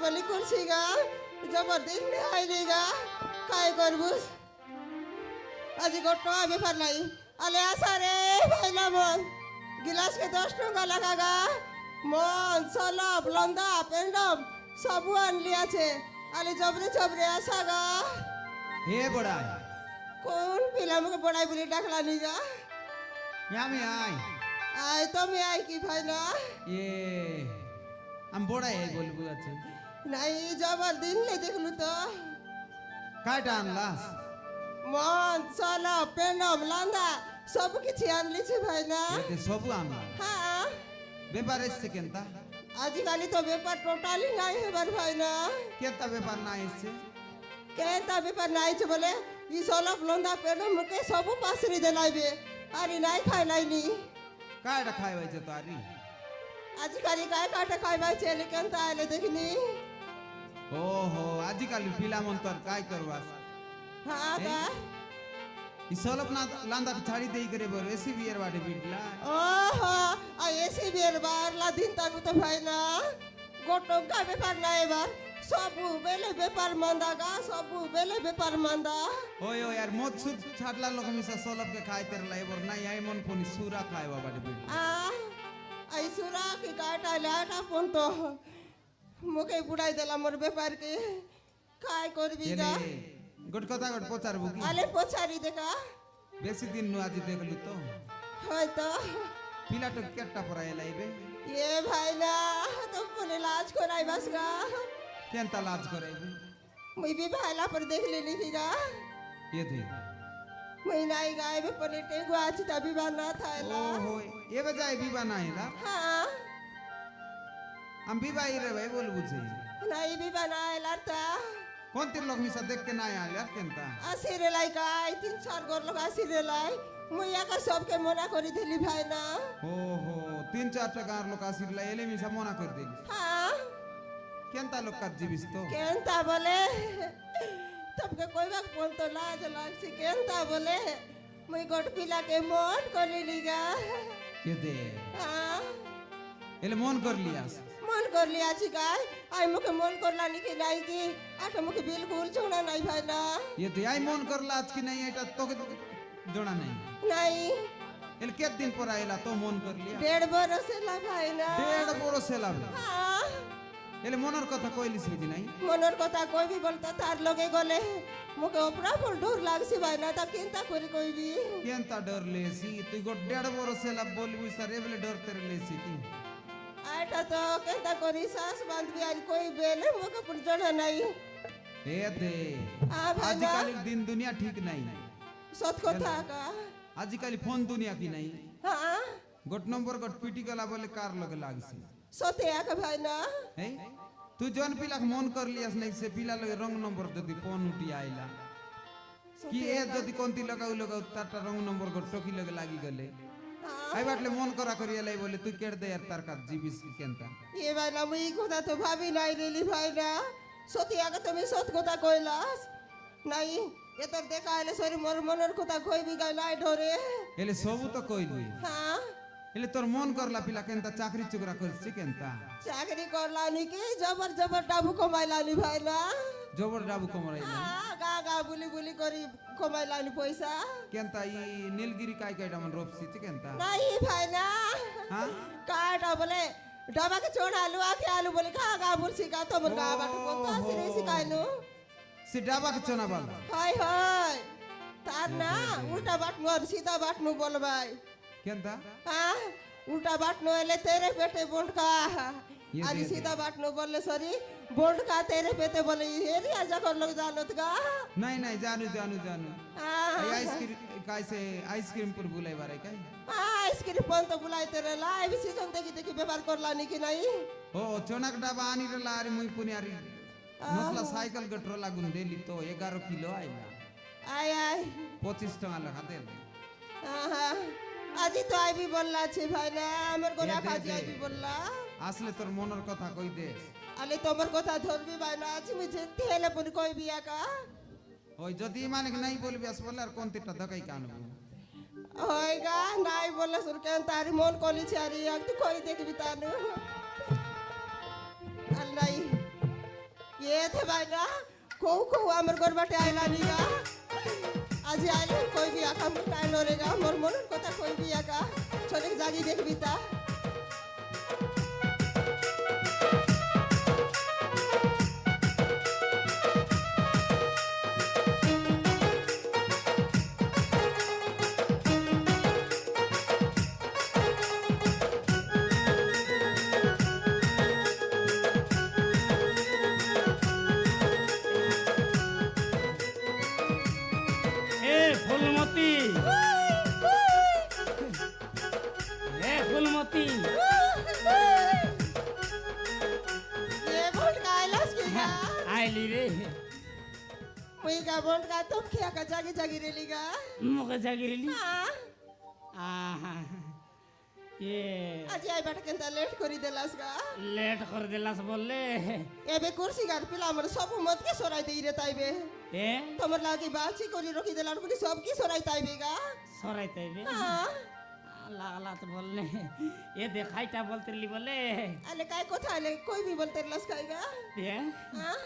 কলি করছি গা জবরদিন আইলি গা কাই করবুস আজি গোটো ব্যাপার নাই আলে আসা রে ভাইলা মন গিলাসকে 10 টাকা লাগা গা মন সলপ লন্দা পেন্ডম সবু আনলি আছে আলে জবরে জবরে আসা গা হে বড়াই কোন পিলামকে বড়াই বলি ডাকলা নি গা আমি আই আই তুমি আই কি ভাইলা এ আমি বড়াই বলবো আছে নাই জবরদিন লে দেখলু তো কাইটা আনলাস মন সলপ পেন্ডম লন্দা সবু কিছু আনলিছি ভাইলা এতে সবু আনলা হ্যাঁ ব্যাপার এসছে কেনতা আজিকালি তো ব্যাপার টোটালি নাই হেবার ভাই না কেনতা ব্যাপার না এসছে কেনতা ব্যাপার নাইছে বলে ই সলপ লন্দা পেন মুকে সবু পাসরি দেলাইবে আরে নাই খাই লাইনি কাইটা খাই হয়েছে তো আরি আজিকালি কাই কাটা খাইবাই চেলে কেনতা আইলে দেখিনি ওহো আজিকালি পিলামন তোর কাই করবাস হ্যাঁ তা ই সলপ না লান্দা ছাড়ি দেই করে বড় এসি বিয়ের বাড়ি বিটলা ওহো আই এসি বিয়ের বারলা দিন তাকু তো ভাই না গোটং কা ব্যাপার নাই এবার সবু বেলে ব্যাপার মান্দা গা সবু বেলে ব্যাপার মান্দা ওই ওই আর মদ সুদ ছাড়লা লোক মিশা সলপ কে খাইতে লাই বর নাই আই মন কোনি সুরা খাইবা বাড়ি বিট আই সুরা কি কাটা লাটা ফোন তো মুখে বুড়াই দিলাম মোর ব্যাপার কে কাই করবি গা গোট কথা গোট পচারবো কি আলে পছারি দেখা বেশি দিন নু আজি দেখলু তো হয়তো পিলাটো কেটটা পরাই লাইবে এ ভাই না তো ফোনে লাজ করাই বাস গা কেনতা লাজ করাইবে মুই भी भाईला पर देख लेनी थी गा ये दे मुई नहीं गाय में पर टेगो आज तभी बना था ला ओहो ये बजाय विवाह नहीं ला हाँ हम विवाह ही रे भाई बोल बुझे नहीं भी बनाए लाता कौन तीन लोग मिसा देख के ना आया यार केनता आसिरे लाई गाय 3-4 गोर लोग आसिरे लाई मुई का सबके मना करी दिली भाई ना ओहो 3-4 टका लोग आसिर ला एले मिसा मना कर देली हाँ केनता लोग का जीविस तो केनता बोले तबके कोई बात फोन तो लाज लाग सी केनता बोले मुई गोट पिला के मन करी लीगा ये दे हाँ एले मन कर लियास मन कर लिया छी गाय आई मुके मन करला नी कि नाही कि आटे मुके बिल्कुल छोड़ा नहीं भाई ना ये दे आई मन कर लाज की नहीं एटा तो जोड़ा नहीं नहीं एले के दिन पर आइला तो मन कर लिया 1.5 बरस ला भाई ना 1.5 बरस से लाभ हाँ एले मनर कथा कइलिस कि नहीं मनर কথা कोई भी बोलता तार लगे गले मुके ओपरा फुल डर लागसी भाई ना ता किंता करी कोई भी केनता डर लेसी तू गो 1.5 बरस से लाभ बोलबी सर एबले डर तेरे लेसी ती आटा तो केंता करी सास बांध भी आज कोई बेले मुके पुर जड़ा नहीं ए दे आ भाई आजकल दिन दुनिया ठीक नहीं सत কথা का आजकल फोन दुनिया की नहीं हाँ गोट नंबर गोट पीटी गला बोले कार लगे लागसी सते आका भाई ना है तू जन पिला मन कर लियास नहीं से पिला लगे रंग नंबर जदी फोन उठी आइला कि ए जदी कोंती लगाउ लगाउ ताटा रंग नंबर गोट टोकी लगे लागी गले आई बाटले मन करा करिया लाई बोले तू केड़ दे यार तार का जीविस केनता ये भाई ना मुई কথা তো ভাবি নাই রেলি ভাই না সত্যি আগে তুমি সত কথা কইলাস নাই এ তোর দেখা আইলে সরি মোর মনের কথা কইবি গাইলাই ঢরে एले सबु तो कइलु হ্যাঁ एले तोर मन करला पिला केनता चाकरी चुकरा करछि केनता চাকরি করলানি কি জবর জবর ডাবু কমাইলানি ভাই না जबर डाबू कमराइला হ্যাঁ গা গা বুলি বুলি করি কমাইলানি পয়সা केनता ई नीलगिरी काय कायटा मन रोपसी केनता নাই ভাই না हां কাটা বলে ডাবা के छोड़ आलू आके आलू बोले का गा बुलसी का तो मुर्गा बाटू को तो आसिरे सिकाइनु से डाबा के चना वाला हाय हाय तार ना उल्टा बाटनु और सीधा बाटनु बोल भाई केनता हाँ उल्टा बाटनु एले तेरे पेटे बोंड का ये आज दे सीधा बाटनु बोले सॉरी बोंड का तेरे पेटे बोले ये रिया जकर लोग जानत का नहीं नहीं जानू जानू जानू हाँ आइसक्रीम कैसे आइसक्रीम पर बुलाई बारे काय आइसक्रीम पन तो बुलाई तेरे लाइव सीजन देखी देखी व्यापार करलानी कि नहीं ओ चोनक डाबा आनी रे लारी मुई पुनियारी नसला साइकिल गट्रो लागुन देली तो 11 किलो आइला आय आय 25 टका लगा दे हाँ আজি তো আইবি বললা ছি ভাই না আমার গোনা দে, খাজি দে। আইবি বললা আসলে তোর মনের কথা কই দে আলে তোমার কথা ধরবি ভাই না আজ মুঝে তেলে পন কইবি একা ওই যদি মানে নাই বলবি আস বলে আর কোন তিনটা দকাই কানবো হয়গা নাই বললে সুর কেন তারি মন কলিছি আরে একটু কই দেখবি তানু আর নাই এতে বাইনা কৌ কৌ আমার গরবাটে আইলা নিগা আজি আইলে কইবি আকা মুটাই নরেগা মোর মনের কথা কইবি আকা চলে জাগি দেখবি তা এ ফুলমতি এ ফুলমতি এ বলকা আইলাস কি গা আইলি রে মুই গা বলকা তোম কি আকা জাগি জাগি রেলি গা মুখে জাগিরিলি আহা এ আজি আইবাটা কেনতা লেট করি দেলাস গা লেট করে দিলাস বললে এবে কুরসি গার পিলা আমার সব মত কে সরাই দেই রে তাইবে এ তোমার লাগি বাসি করি রকি দেলার বলি সব কি সরাই তাইবে গা সরাই তাইবে লাগলা তো বললে এ দেখাইটা বলতেলি বলে আলে কাই কথা আলে কইবি বলতে লাস কাই গা এ হ্যাঁ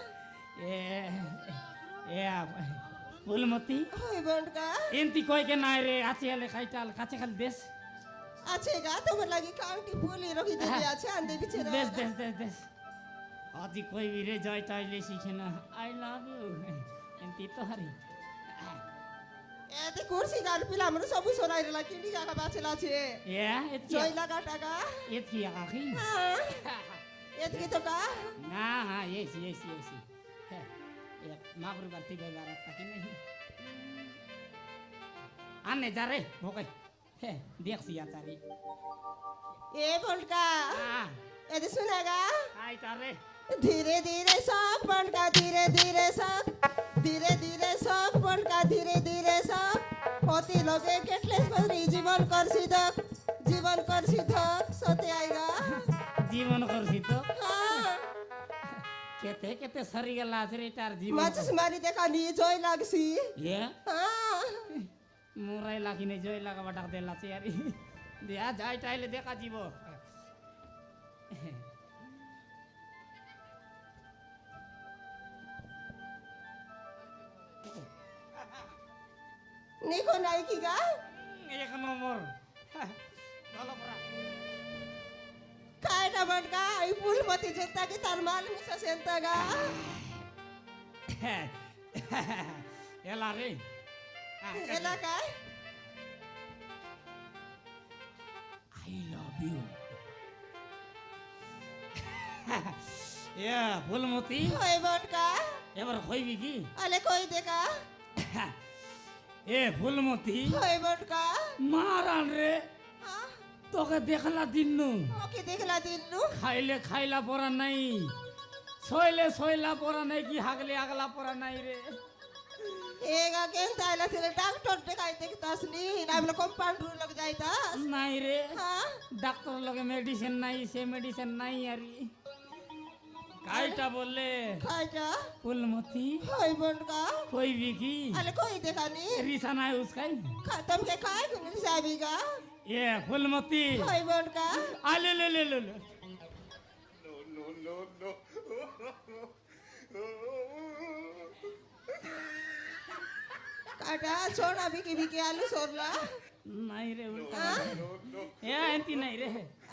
এ এ ফুলমতি হই বন্ডকা এনতি কই কে নাই রে আছে আলে খাইটাল কাছে খালি দেশ আছে গা তোমার লাগি কাউন্টি ফুলি রকি দেলি আছে আন্দে বিছে দেশ দেশ দেশ দেশ আজি কই রে জয় টাইলে শিখে না আই লাভ ইউ এনতি তো হারি এতে কুরসি গার পিলা আমার সব সরাই রেলা কিডি গা বাছে লাছে এ এত কি জয় লাগা টাকা এত কি আখি হ্যাঁ এত কি তো কা না হ্যাঁ এসি এসি এসি হ্যাঁ এ মাগুর বাতি বেবার তাকি নাই আনে যা রে ভোকাই হ্যাঁ দেখছি আচারি এ বন্ডকা এতে শুনেগা আই তারে धीरे धीरे सब बनका धीरे धीरे सब धीरे धीरे सब बनका धीरे धीरे सब होती लगे केटले बरी जीवन कर सिधक सते आएगा জীবন করছি তো हाँ কেতে কেতে সরি গেল আছে তার জীবন माचिस मारी देखा नी जोई लागसी এ हाँ মোরাই লাগি নাই জয় লাগা বাটা দেলা চেয়ারি দিয়া যাই টাইলে দেখা জীব निको नाई की गा এক নম্বর ভালো পড়া काय ना बनका आई पुल मती जेता की तार माल मिसा सेंता गा এলা রে एला काय I love U A Phulmati होय बनका এবার কইবি কি अले कोई देखा এ ফুলমতি होय बनका মারান রে हाँ তোকে দেখলা দিন ओके देखला दिन नु খাইলে খাইলা পড়া নাই শৈলে শৈলা পড়া নাই কি হাগলে আগলা পড়া নাই রে एगा केन तायला तिले डॉक्टर देखाई देखतास नी नामले कंपाउंडर लग जाईतास নাই রে हां ডাক্তার লগে মেডিসিন নাই সে মেডিসিন নাই আরি কাইটা বললে खाजा ফুলমতি होय बनका কইবি কি अले कोई देखा नी রিসা নাই উসকাই खत्म के खाए गुन साबीगा এ ফুলমতি होय बनका আলে লে লে লে লে काटा सोना बिकी बिकी आलू सोरला নাই রে উল্টা এ এন্তি নাই রে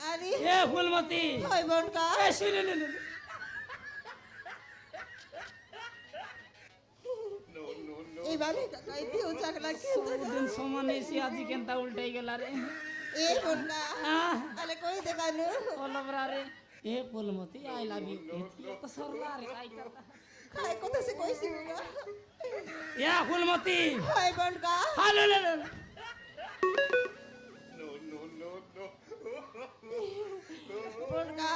अरे এ ফুলমতি होय बनका এ শুনে লে লে ए बाले काई ती उचाकला के দিন সমান এসে আজি কেনতা উল্টাই গেলা রে ए बनका अले कोई देखा नु ওলবরা রে এ Phulmati I love U A তো সরলা রে কাইটা खाए को से कोई सिंगा এ ফুলমতি होय बनका হালে লে লে बनका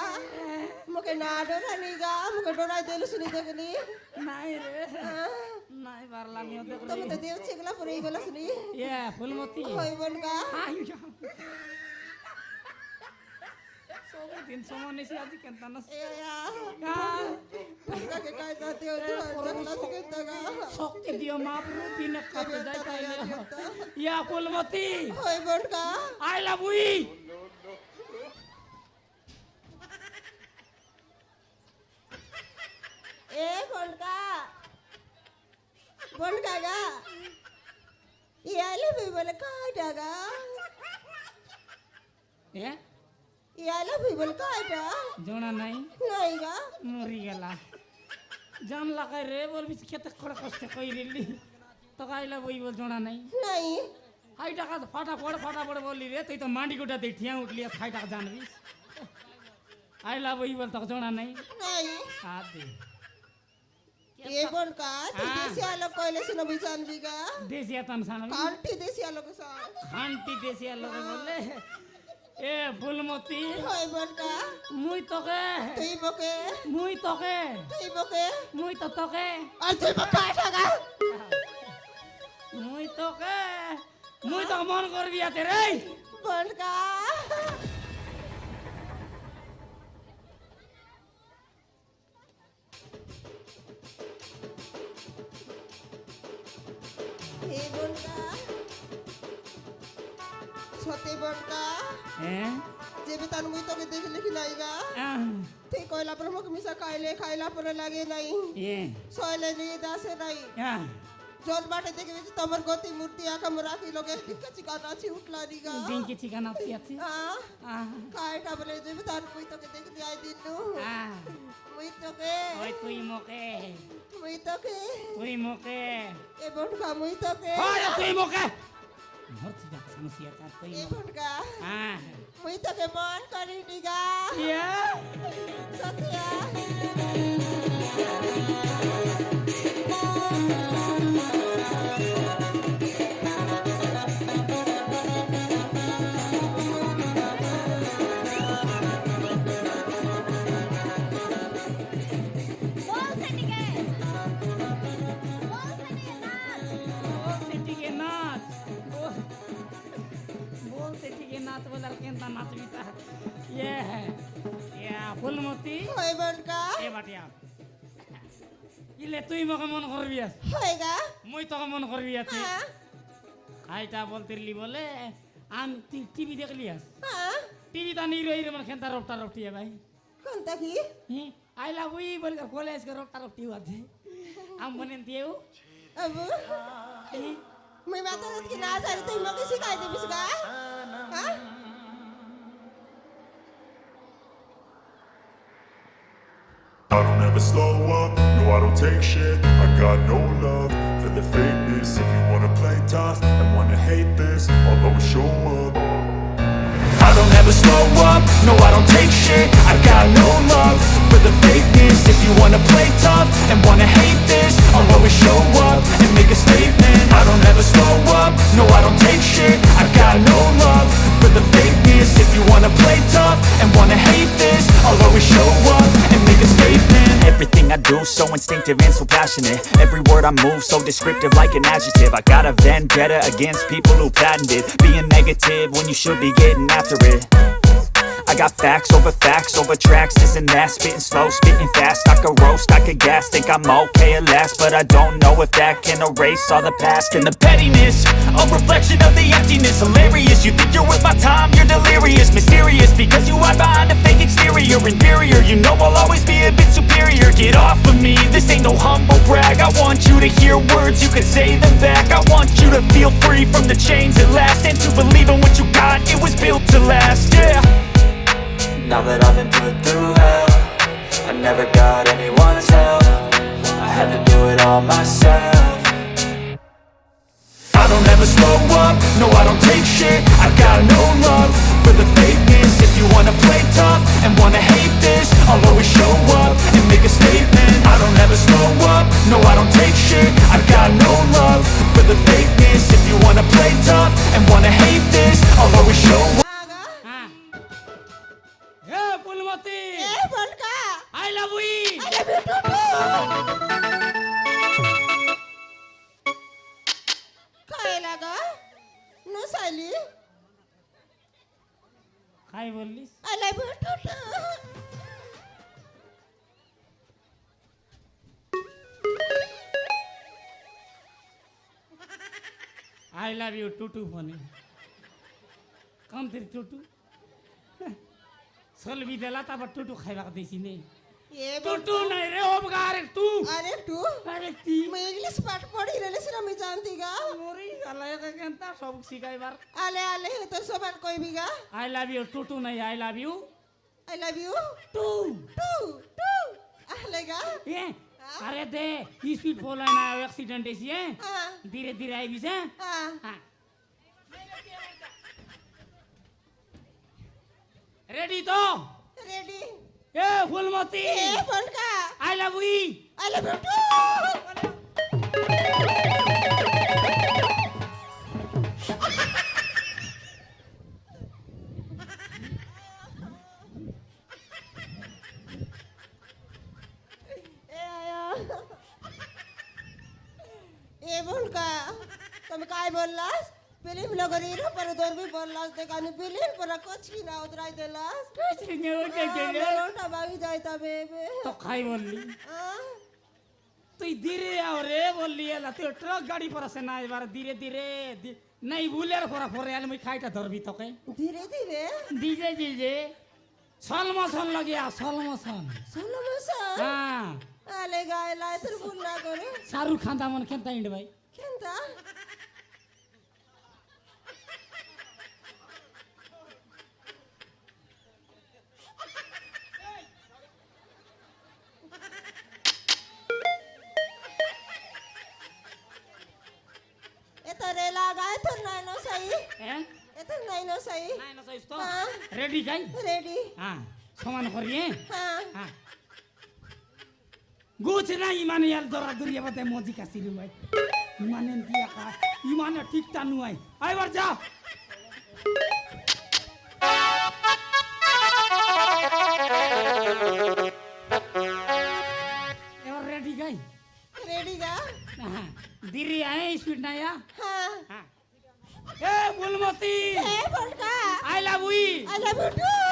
मुके ना डरा नी गा मुके डरा देलु सुनी देखनी নাই রে নাই পারলাম ইও দেখ তুমি তো দেव छिगला पुरे गला सुनी এ ফুলমতি होय बनका আই যা সব দিন সমান এসে আজি কেনতা না ए या बनका के काय ता देव जगला के तगा শক্তি দিও মা প্রভু দিন কাটে যাই তাইলে ইয়া ফুলমতি होय बनका আই লাভ ইউ ए ए बोलका बोलका गा यायला भी बोले काय डागा এ यायला भी बोले काय डा জোড়া নাই नहीं गा মরি গেলা জান লাগাই রে বলবি খেতে খড় কষ্ট কইরিলি তো আইলা বই বল জোড়া নাই नहीं হাই টাকা ফাটাফড় বললি রে তুই তো মাটি গোটা দিয়ে ঠিয়া উঠলি খাই টাকা জানবি আইলা বই বল তো জোড়া নাই नहीं আদে ये बोलका तू हाँ। देसी आलो कोयले सुनो बिचान बिगा দেশি আতান সানবি कांटी देसी आलो के साथ খান্তি দেশি লোক বলে এ ফুলমতি होय बोलका মুই তোকে तुई बोके মুই তোকে तुई बोके মুই তো তোকে और तुई बोका डागा মুই তোকে মন করবি আছে রে बोलका ये बोलका सते बोलका হ্যাঁ जे भी तान मुई तोके देख लिखी नहीं गा ते कोयला पर मुक मिसा खाइला पर लागे नहीं এ सोयले नहीं दासे नहीं হ্যাঁ जोन बाटे देखे बिच तमर गोती मूर्ति आका मुराकी लोगे टिक्का चिकाना छी उठला रीगा ডিঙ্কি ঠিকানা আছে हां काय का बोले जे भी तान मुई तोके देख दिया दिनु मुई तोके ওই তুই মোকে मुई तोके এ बोलका मुई तोके তুই মোকে ভর্তি যাক সমস্যা চার তুই ए बोलका হ্যাঁ मुई तोके मन करी डीगा ইয়া सत्या ফুলমতি होय बोलका এ বাটিয়া ইলে তুই মোকে মন করবি আছে होएगा মুই তোকে মন করবি আছে हां খাইটা বলতিরলি বলে আমি তুই টিভি দেখলি আস हां টিভি তা নিয়ে রই মানে খেন্তা রপটা রপটি ভাই कौन तकी আই লাভ উই বল কলেজ के রপটা রপটি আছে আম বনেন দিও अब मैं बात करत कि ना जाने तुई मगे सिखाई दे बिसगा हां I don't ever slow up, no I don't take shit. I got no love for the fakeness. If you wanna play tough and wanna hate this, I'll always show up. I don't ever slow up, no I don't take shit. I got no love for the fakeness. If you wanna play tough and wanna hate this, I'll always show up and make a statement. I don't ever slow up, no I don't take shit. I got no love for the fakeness. If you wanna play tough and wanna hate this, I'll always show up and make a statement. Everything I do so instinctive and so passionate. Every word I move so descriptive like an adjective. I got a vendetta against people who patented being negative when you should be getting after it. I got facts over tracks, this and that. Spitting slow, spitting fast. I could roast, I could gas. Think I'm okay at last, but I don't know if that can erase all the past. And the pettiness, a reflection of the emptiness. Hilarious, you think you're worth my time, you're delirious. Mysterious, because you hide behind a fake exterior. Inferior, you know I'll always be a bit superior. Get off of me, this ain't no humble brag. I want you to hear words, you can say them back. I want you to feel free from the chains at last, and to believe in what you got, it was built to last, yeah. Now that I've been put through hell, I never got anyone's help. I had to do it all myself. I don't ever slow up, no I don't take shit. I got no love for the fakeness. If you wanna play tough and wanna hate this, I'll always show up and make a statement. I don't ever slow up, no I don't take shit. I got no love for the fakeness. If you wanna play tough and wanna hate this, I'll always show up. आगा হ্যাঁ এ ফুলমতি ए बोलका I love we अरे बेटू काय लगा no साली খাই বললিস अरे बेटू I love you Tutu ফোনে কম তের টুটু সলবি দেলা তারপর টুটু খাইবা দিছি নে ये টুটু নাই রে ওবগারে টু একটু আরে কি মই ইংলিশ পাঠ পড়ি রেলেছিলাম আমি জানতি গা মরি গালায় কেনতা সব শিখাইবার আলে আলে তো সবান কইবি গা আই লাভ ইউ টু নাই I love you I love you too too too আলে গা এ আরে দে স্পিড ফলো না অ্যাক্সিডেন্ট এসি এ হ্যাঁ ধীরে ধীরে আইবিস হ্যাঁ হ্যাঁ হ্যাঁ রেডি তো রেডি এ ফুলমতি এ বলকা I love you I love you too ए बोल का तुम काय बोललास फिल्म लगरी रो पर दरबी बोललास ते कानी फिल्म पर कुछ की ना उतराई देलास लोटा बागी जाय तबे बे তো খাই বললি हाँ? তুই ধীরে আও রে বললি এলা তুই ট্রাক গাড়ি पर আছে না এবার ধীরে ধীরে নাই বুলের পরা পরে আলে মুই খাইটা ধরবি তোকে धीरे धीरे ডিজে ডিজে সলমসন লাগিয়া সলমসন सुनो मुसा হ্যাঁ आले गाय ला तर बुल्ला करे শাহরুখ খান দামন কেনতা ইন্ড ভাই केंता এতরে লাগায় তো নাই না সহি হ্যাঁ এত নাই না সহি নাই না সইস তো হ্যাঁ। রেডি গাই রেডি হ্যাঁ সমান করিয়ে হ্যাঁ হ্যাঁ গুছ না ইমানে ইয়ার দরা দরিয়া বাতে মজি কাছিলি ভাই ইমানে দিয়া কা ইমানে ঠিক তা নুয়াই আইবার যা এবার রেডি গাই রেডি গা হ্যাঁ দিরি আয় স্পিড না ইয়া হ্যাঁ হ্যাঁ এ বুলমতি এ বলকা I love you I love you too.